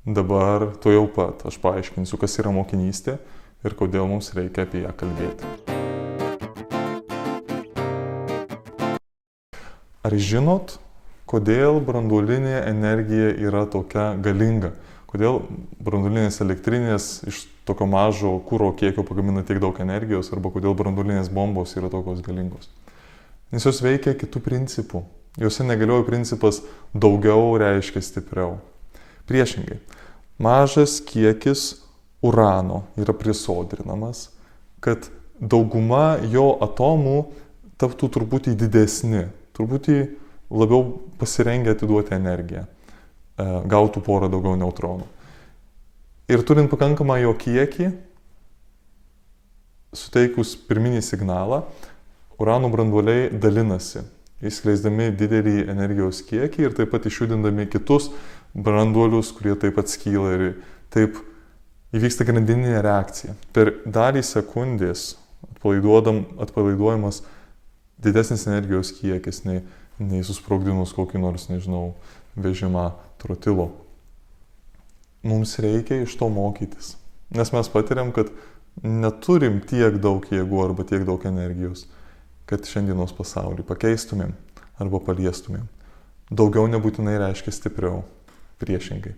Dabar tuojau pat aš paaiškinsiu, kas yra mokinystė ir kodėl mums reikia apie ją kalbėti. Ar žinot, kodėl branduolinė energija yra tokia galinga? Kodėl branduolinės elektrinės iš tokio mažo kuro kiekio pagamina tiek daug energijos, arba kodėl branduolinės bombos yra tokios galingos? Nes jos veikia kitų principų. Jose negalioja principas daugiau reiškia stipriau. Priešingai, mažas kiekis urano yra prisodrinamas, kad dauguma jo atomų taptų truputį didesni, truputį labiau pasirengę atiduoti energiją, gautų porą daugiau neutronų. Ir turint pakankamą jo kiekį, suteikus pirminį signalą, urano branduoliai dalinasi, išskleisdami didelį energijos kiekį ir taip pat išjudindami kitus branduolius, kurie taip pat skyla, ir taip įvyksta grandininė reakcija. Per dalį sekundės atpalaiduojamas didesnis energijos kiekis nei susprogdinus kokį nors, vežimą trotilo. Mums reikia iš to mokytis, nes mes patiriam, kad neturim tiek daug jėgų arba tiek daug energijos, kad šiandienos pasaulį pakeistumėm arba paliestumėm. Daugiau nebūtinai reiškia stipriau, priešingai.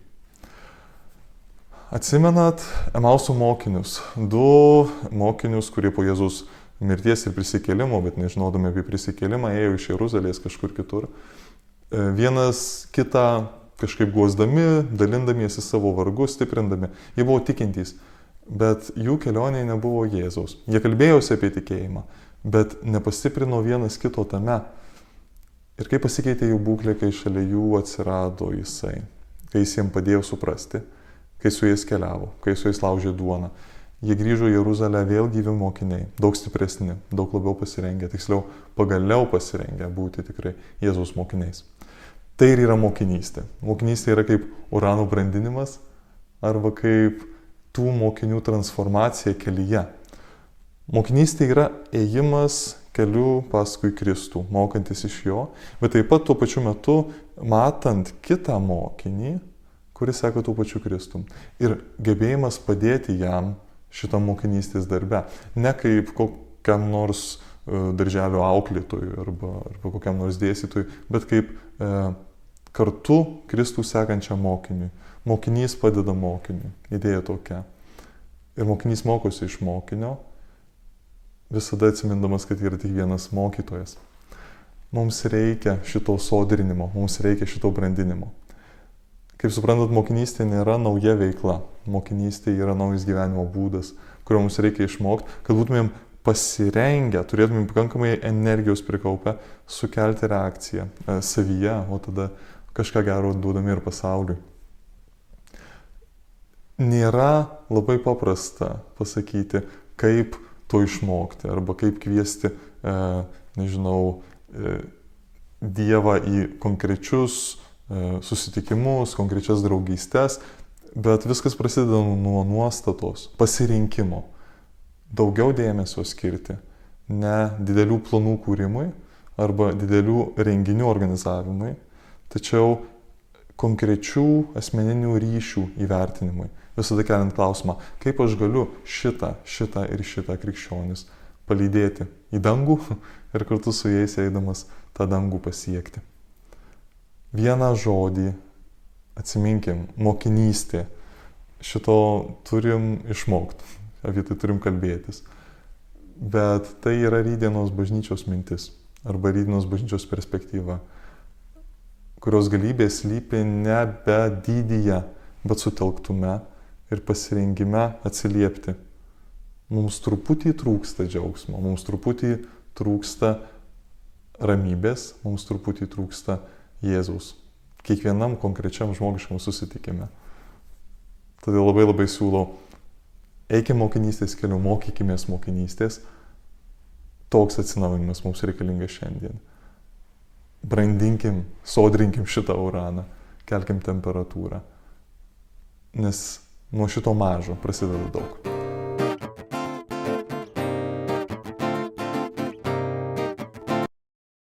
Atsimenat Emauso mokinius, 2 mokinius, kurie po Jėzaus mirties ir prisikėlimo, bet nežinodami apie prisikėlimą, ėjo iš Jeruzalės kažkur kitur. Vienas kitą kažkaip guosdami, dalindamiesi savo vargus, stiprindami. Jie buvo tikintys, bet jų kelionėje nebuvo Jėzaus. Jie kalbėjosi apie tikėjimą, bet nepastiprino vienas kito tame. Ir kaip pasikeitė jų būklė, kai šalia jų atsirado jisai, kai jis jiems padėjo suprasti, kai su jais keliavo, kai su jais laužė duoną. Jie grįžo į Jeruzalę vėl gyvi mokiniai, daug stipresni, daug labiau pasirengę, tiksliau pagaliau pasirengę būti tikrai Jėzaus mokiniais. Tai ir yra mokinystė. Mokinystė yra kaip urano brandinimas arba kaip tų mokinių transformacija kelyje. Mokinystė yra ėjimas keliu paskui Kristų, mokantis iš jo, bet taip pat tuo pačiu metu matant kitą mokinį, kuris seka tuo pačiu Kristum. Ir gebėjimas padėti jam šitam mokinystės darbe. Ne kaip kokiam nors darželio auklėtojui arba kokiam nors dėstytojui, bet kaip kartu Kristų sekančiam mokiniui. Mokinys padeda mokiniui. Idėja tokia. Ir mokinys mokosi iš mokinio, visada atsimindamas, kad yra tik vienas mokytojas. Mums reikia šito sodrinimo, mums reikia šito brandinimo. Kaip suprantat, mokinystė nėra nauja veikla. Mokinystė yra naujas gyvenimo būdas, kurio mums reikia išmokti, kad būtumėm pasirengę, turėtumėm pakankamai energijos prikaupę, sukelti reakciją savyje, o tada kažką gero duodami ir pasauliui. Nėra labai paprasta pasakyti, kaip to išmokti, arba kaip kviesti, Dievą į konkrečius susitikimus, konkrečias draugystės, bet viskas prasideda nuo nuostatos, pasirinkimo. Daugiau dėmesio skirti, ne didelių planų kūrimui arba didelių renginių organizavimui, tačiau konkrečių asmeninių ryšių įvertinimui. Visada keliant klausimą, kaip aš galiu šitą ir šitą krikščionis palydėti į dangų ir kartu su jais eidamas tą dangų pasiekti. Vieną žodį atsiminkim, mokinystė. Šito turim išmokti, apie tai turim kalbėtis. Bet tai yra rytdienos bažnyčios mintis arba rytdienos bažnyčios perspektyva, kurios galybė slypi ne be dydyje, bet sutelktume ir pasirengime atsiliepti. Mums truputį trūksta džiaugsmo, mums truputį trūksta ramybės, mums truputį trūksta Jėzaus. Kiekvienam konkrečiam žmogiškam susitikime. Todėl labai siūlau, eikim mokinystės keliu, mokykimės mokinystės. Toks atsinaujinimas mums reikalingas šiandien. Brandinkim, sodrinkim šitą uraną, kelkim temperatūrą. Nes nuo šito mažo prasideda daug.